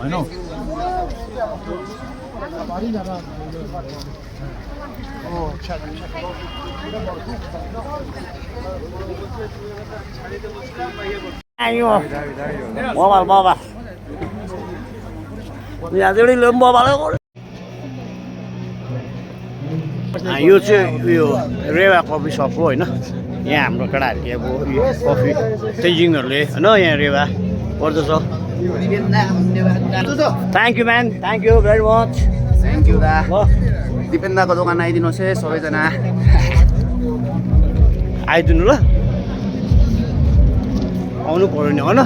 I know. Oh, check. Ayo. Mobile. Nhà tôi đi lượm mobile đấy. यो चाहिँ यो Rewa coffee shop हो होइन यहाँ हाम्रो केटाहरूले अब यो कफी तेजिङहरूले होइन यहाँ रेवा पर्दछ thank you man thank you very much thank you दा दिपेन्दाको दोकान आइदिनुहोस् है सबैजना आइदिनु ल आउनु पऱ्यो नि होइन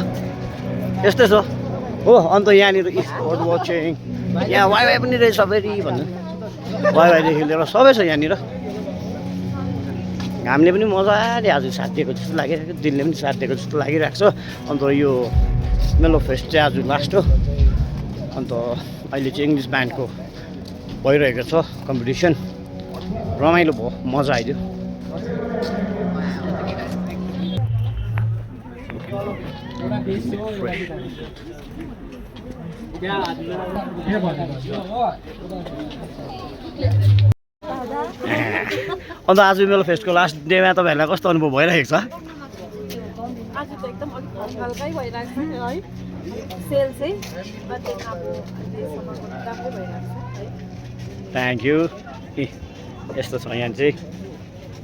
यस्तै छ हो अन्त यहाँनिर स्पोर्ट वाचिङ यहाँ वाइवाई पनि रहेछ फेरि भन्नु वाइवाईदेखि लिएर सबै छ यहाँनिर हामीले पनि मजाले आज साथ दिएको जस्तो लागिरहेको दिनले पनि साथ दिएको जस्तो लागिरहेको छ अन्त यो मेलो फेस्ट चाहिँ आज लास्ट हो अन्त अहिले चाहिँ इङ्ग्लिस ब्यान्डको भइरहेको छ कम्पिटिसन रमाइलो भयो मजा आइदियो अन्त आज मेलो फेस्टको लास्ट डेमा तपाईँहरूलाई कस्तो अनुभव भइरहेको छ आज त एकदम अलिक हल्कै भइरहेको छ है सेल चाहिँ थ्याङ्क यू यस्तो छ यहाँ चाहिँ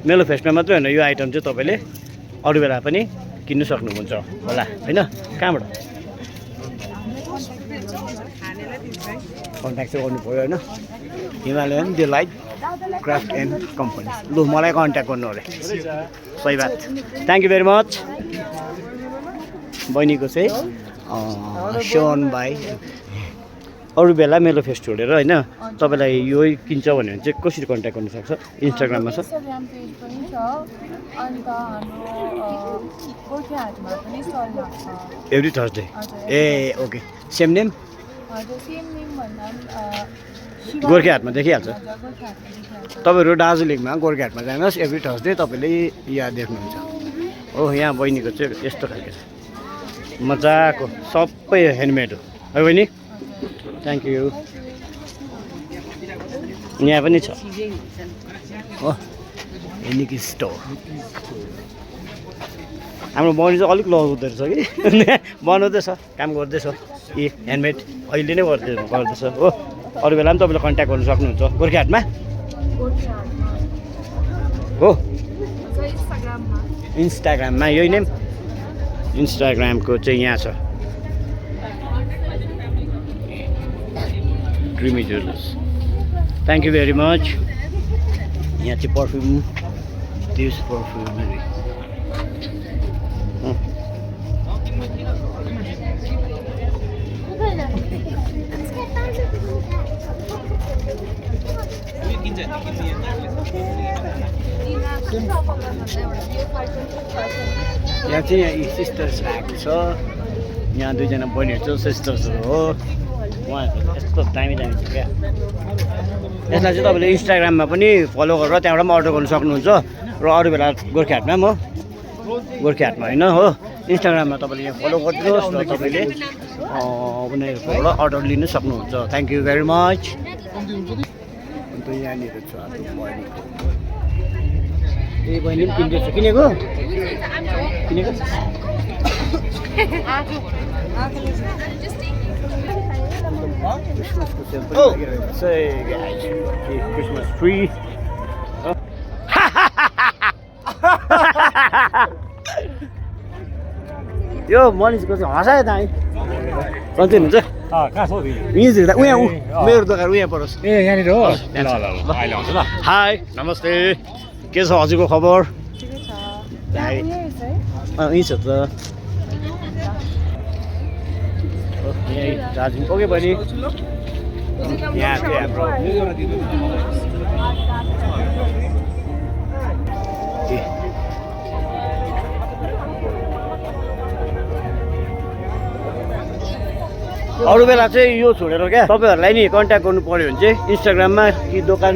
मेलो फेस्टमा मात्रै होइन यो आइटम चाहिँ तपाईँले अरू बेला पनि किन्नु सक्नुहुन्छ होला होइन कहाँबाट कन्ट्याक्ट चाहिँ गर्नु पऱ्यो होइन Himalayan delight craft and company लु मलाई कन्ट्याक्ट गर्नु अरे सही बात थ्याङ्क यू भेरी मच बहिनीको चाहिँ सोन भाइ अरू बेला मेलो फेस्ट छोडेर होइन तपाईँलाई यो किन्छ भने चाहिँ कसरी कन्ट्याक्ट गर्नु सक्छ इन्स्टाग्राममा छ एभ्री थर्सडे ए ओके सेम नेम गोर्खे हाटमा देखिहाल्छ तपाईँहरू दार्जिलिङमा गोर्खे हाटमा जानुहोस् एभ्री थर्सडे तपाईँले यहाँ देख्नुहुन्छ हो यहाँ बहिनीको चाहिँ यस्तो खालको छ मजाको सबै ह्यान्डमेड हो है बहिनी थ्याङ्क यू यहाँ पनि छ हो युनिक स्टोर हाम्रो बहिनी चाहिँ अलिक लगाउँदो रहेछ कि बनाउँदैछ काम गर्दैछ ए ह्यान्डमेड अहिले नै गर्दैछ हो अरू बेला पनि तपाईँले कन्ट्याक्ट गर्नु सक्नुहुन्छ गोर्खे हाटमा हो इन्स्टाग्राममा यही नेम इन्स्टाग्रामको चाहिँ यहाँ छ creamy jewellers thank you very much यहाँ चाहिँ पर्फ्युम दिस पर्फ्युम यहाँ चाहिँ यहाँ सिस्टर्स राखेको छ यहाँ दुईजना बहिनीहरू छ सिस्टर्सहरू हो उहाँहरूको यस्तो दामी छ क्या यसलाई चाहिँ तपाईँले इन्स्टाग्राममा पनि फलो गरेर त्यहाँबाट पनि अर्डर गर्नु सक्नुहुन्छ र अरू बेला गोर्खे हाटमा पनि हो गोर्खे हाटमा होइन हो इन्स्टाग्राममा तपाईँले यहाँ फलो गरिदिनुहोस् र तपाईँले उनीहरूकोबाट अर्डर लिनु सक्नुहुन्छ थ्याङ्क यू भेरी मच अन्त यहाँनिर छ ए बहिनी पनि किन्दैछ किनेको क्रिसमसको सेल पनि लागिरहेको छ क्रिसमस ट्री यो मनिषको चाहिँ हँसायो त कति हुन्छ कहाँ छ यहीँ झिक्दा उहाँ मेरो दोकान उहाँ परोस् ए यहाँनिर हो ल अहिले आउँछ ल हाई नमस्ते के छ हजुरको खबर यहीँ छ त यहीँ दार्जिलिङ ओके बहिनी यहाँ चाहिँ हाम्रो अरू बेला चाहिँ यो छोडेर क्या तपाईँहरूलाई नि कन्ट्याक्ट गर्नु पऱ्यो भने चाहिँ इन्स्टाग्राममा कि दोकान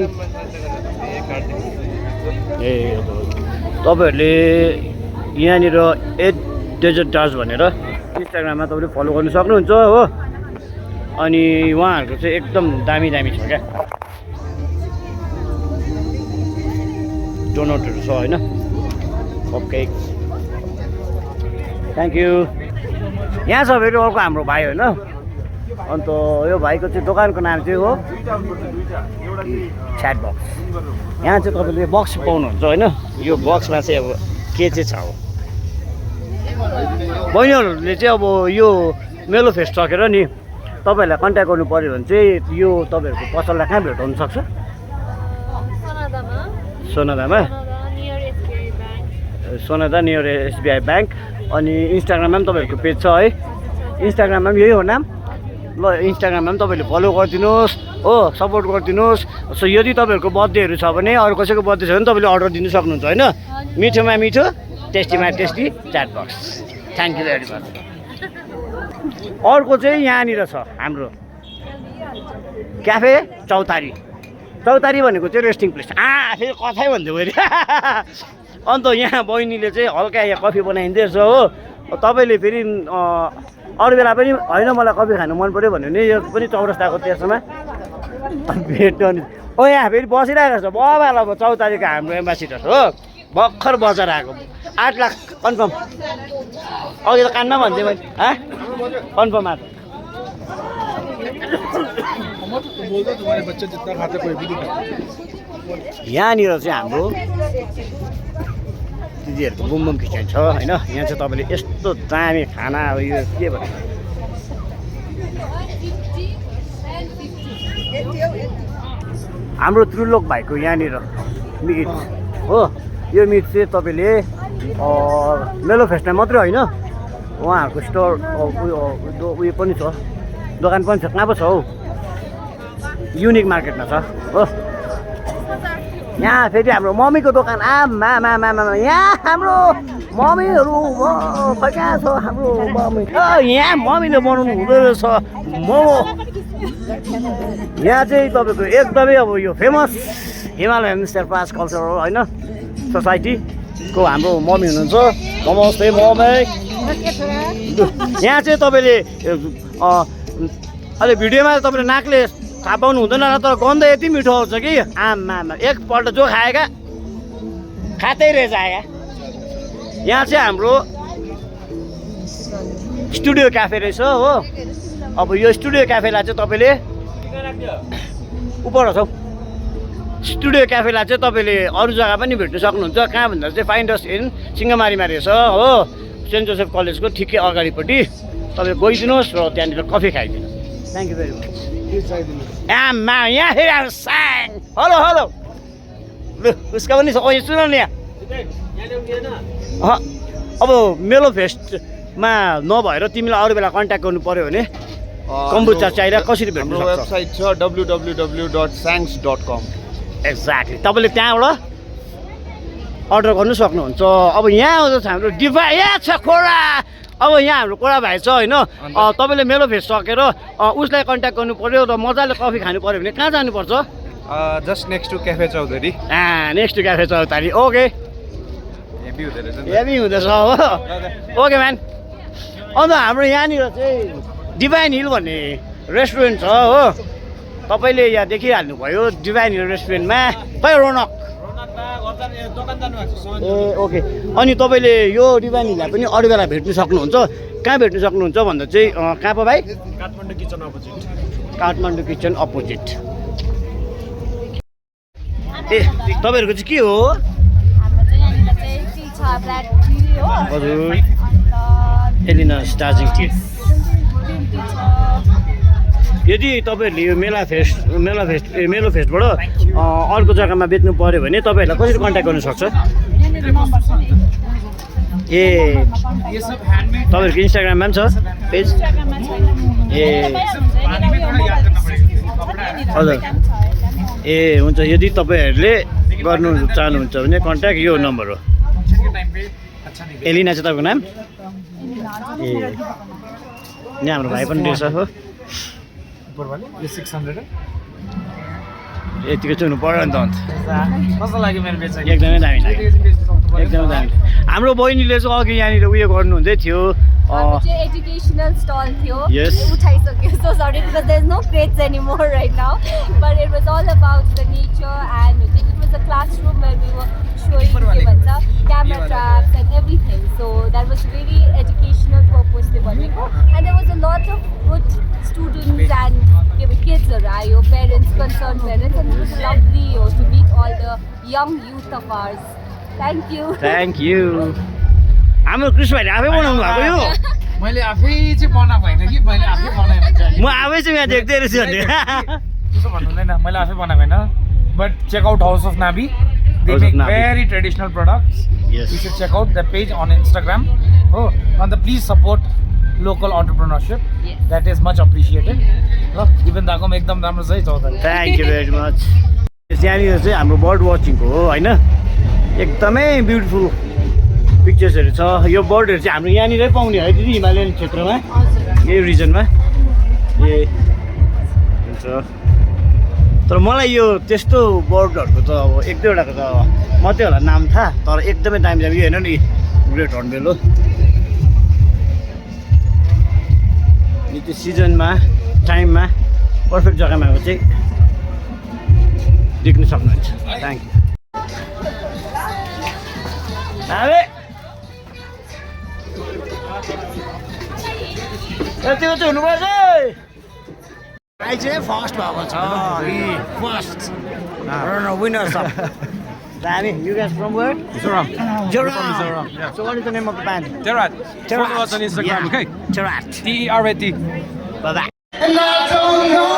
तपाईँहरूले यहाँनिर डेजर्ट डार्स भनेर इन्स्टाग्राममा तपाईँले फलो गर्नु सक्नुहुन्छ हो। अनि उहाँहरूको चाहिँ एकदम दामी दामी छ क्या डोनटहरू छ होइन कपकेक। Thank you. यहाँ छ फेरि अर्को हाम्रो भाइ होइन अन्त यो भाइको चाहिँ दोकानको नाम चाहिँ हो च्याट बक्स। यहाँ चाहिँ तपाईँले बक्स पाउनुहुन्छ होइन यो बक्समा चाहिँ अब के चाहिँ छ हो बहिनीहरूले चाहिँ अब यो मेलो फेस्ट सकेर नि तपाईँहरूलाई कन्ट्याक्ट गर्नु पऱ्यो भने चाहिँ यो तपाईँहरूको पसललाई कहाँ भेटाउनु सक्छ? सोनादामा सोनादा नियर एसबिआई ब्याङ्क। अनि इन्स्टाग्राममा पनि तपाईँहरूको पेज छ है इन्स्टाग्राममा पनि यही हो नाम ल इन्स्टाग्राममा पनि तपाईँले फलो गरिदिनुहोस् हो सपोर्ट गरिदिनुहोस्। सो यदि तपाईँहरूको बर्थडेहरू छ भने अरू कसैको बर्थडे छ भने तपाईँले अर्डर दिनु सक्नुहुन्छ होइन। मिठोमा मिठो टेस्टीमा tasty chat box. Thank you very much. अर्को चाहिँ यहाँनिर छ हाम्रो क्याफे चौतारी। चौतारी भनेको चाहिँ रेस्टिङ प्लेस फेरि कथै भन्दै गयो अन्त यहाँ बहिनीले चाहिँ हल्का यहाँ कफी बनाइदिँदैछ हो। तपाईँले फेरि अरू बेला पनि होइन मलाई कफी खानु मन पऱ्यो भन्यो भने यो पनि चौरस्ताको त्यसमा भेट्नु अनि यहाँ फेरि बसिरहेको छ बबाल। अब चौतारीको हाम्रो एम्बेसिडर हो भर्खर बजार आएको 8 लाख कन्फर्म। अघि त कानमा भन्थेँ मैले कन्फर्म आएको। यहाँनिर चाहिँ हाम्रो दिदीहरूको बुम किचन छ होइन। यहाँ चाहिँ तपाईँले यस्तो दामी खाना अब यो के भन्नु हाम्रो त्रिलोक भाइको यहाँनिर मिट हो। यो मिट चाहिँ तपाईँले मेलो फेस्टमा मात्रै होइन उहाँहरूको स्टोर उयो पनि छ दोकान पनि छ। कहाँ पो छ हौ? युनिक मार्केटमा छ हो। यहाँ फेरि हाम्रो मम्मीको दोकान आमा यहाँ हाम्रो मम्मीहरू खै कहाँ छ हाम्रो मम्मी? यहाँ मम्मीले बनाउनु हुँदो रहेछ मोमो। यहाँ चाहिँ तपाईँको एकदमै अब यो फेमस हिमालयन शेर्पास कल्चरल होइन सोसाइटीको हाम्रो मम्मी हुनुहुन्छ। नमस्ते मम्मी। यहाँ चाहिँ तपाईँले अहिले भिडियोमा तपाईँले नाकले थाहा पाउनु हुँदैन तर गन्ध यति मिठो आउँछ कि आमा एकपल्ट जो खाएका खाँदै रहेछ आएका। यहाँ चाहिँ हाम्रो स्टुडियो क्याफे रहेछ हो। अब यो स्टुडियो क्याफेलाई चाहिँ तपाईँले उपर छौ स्टुडियो क्याफेलाई चाहिँ तपाईँले अरू जग्गा पनि भेट्नु सक्नुहुन्छ। कहाँ भन्दा चाहिँ फाइन्ड अस इन सिंहमारीमा रहेछ हो सेन्ट जोसेफ कलेजको ठिकै अगाडिपट्टि। तपाईँले गइदिनुहोस् र त्यहाँनिर कफी खाइदिनुहोस्। Thank you very much. आमा यहाँ फेरि हाम्रो साङ हेलो हेलो लु उसको पनि छ सुन न यहाँ अब मेलो फेस्टमा नभएर तिमीलाई अरू बेला कन्ट्याक्ट गर्नु पऱ्यो भने कम्प्युटर चाहिरहेको कसरी भेट्नु सक्छ? वेबसाइट छ www.sangs.com। एक्ज्याक्टली तपाईँले त्यहाँबाट अर्डर गर्नु सक्नुहुन्छ। अब यहाँ आउँछ हाम्रो डिभा यहाँ छ खोडा। अब यहाँ हाम्रो कोडा भाइ छ होइन। तपाईँले मेलो फेस्ट सकेर उसलाई कन्ट्याक्ट गर्नु पऱ्यो र मजाले कफी खानु पऱ्यो भने कहाँ जानुपर्छ? Just next to café Chaudhary. Next to café Chaudhary. Okay heavy हुँदैछ हो। Okay man. अन्त हाम्रो यहाँनिर चाहिँ डिभाइन हिल भन्ने रेस्टुरेन्ट छ हो। तपाईँले यहाँ देखिहाल्नुभयो डिभाइन हिल रेस्टुरेन्टमा खै रोनक ए ओके। अनि तपाईँले यो डिभाइन हिललाई पनि अरू बेला भेट्नु सक्नुहुन्छ। कहाँ भेट्नु सक्नुहुन्छ भन्दा चाहिँ कहाँ पो भाइ? Kathmandu kitchen opposite. Kathmandu kitchen opposite. ए तपाईँहरूको चाहिँ के हो? हजुर एलिना दार्जिलिङ टी। यदि तपाईँहरूले यो मेलो फेस्टबाट अर्को जग्गामा बेच्नु पऱ्यो भने तपाईँहरूलाई कसरी कन्ट्याक्ट गर्नु सक्छ? ए तपाईँहरूको इन्स्टाग्राममा पनि छ पेज? ए हजुर ए हुन्छ। यदि तपाईँहरूले गर्नु चाहनुहुन्छ भने कन्ट्याक्ट यो नम्बर हो। एलिना चाहिँ तपाईँको नाम? ए यहाँ हाम्रो भाइ पनि रहेछ हो। सुपर वाले ये 600 है यतिको चाहिँ हुनु पर्यो नि त अन्त कस्तो लाग्यो मेरो बेचा एकदमै दामी लाग्यो एकदमै दामी हाम्रो बहिनीले चाहिँ अघि यहाँनिर उयो गर्नुहुँदै थियो हाम्रो चाहिँ एजुकेसनल स्टल थियो Yes. उठाइसक्यो so sorry because there is no crates anymore right now but it was all about the nature and it was a classroom where we were showing के भन्छ camera traps and everything so that was very educational पर्पजले भनेको and there was a lot of good students and के भन्छ किड्सहरू आयो parents concern parents and it was lovely हो to meet all the young youth of ours thank you thank you हाम्रो Chris भाइले आफै बनाउनु भएको यो मैले आफै चाहिँ बनाएको होइन कि मैले आफै बनाएँ भन्छ म आफै चाहिँ यहाँ देख्दै रहेछु भने त्यसो भन्नु हुँदैन मैले आफै बनाएको होइन but check out house of Nabi the House of make Nabi. Very traditional products Yes. You should check out the page on Instagram हो and please support local entrepreneurship that is much appreciated ल even दाको पनि एकदम राम्रो छ है Chaudhary thank you very much यहाँनिर चाहिँ हाम्रो बर्ड वाचिङको हो होइन एकदमै ब्युटिफुल पिक्चर्सहरू छ यो बर्डहरू चाहिँ हाम्रो यहाँनिरै पाउने है दिदी हिमालयन क्षेत्रमा यही रिजनमा ए हुन्छ तर मलाई यो त्यस्तो बर्डहरूको त अब एक दुईवटाको त मात्रै होला नाम थाहा तर एकदमै दामी दामी यो हेर्नु नि ग्रेट हर्नबिल हो यो त्यो सिजनमा टाइममा पर्फेक्ट जग्गामा आएको चाहिँ देख्न सक्नुहुन्छ थ्याङ्क यू यतिको चाहिँ हुनुपर्छ प्राइज चाहिँ फर्स्ट भएको छ फर्स्ट विनर्स अफ दामी you guys from where Mizoram. Joram. Mizoram, yeah. So what is the name of the band? Terat. Follow us on Instagram, okay? Terat. Terat. Bye bye. And I don't know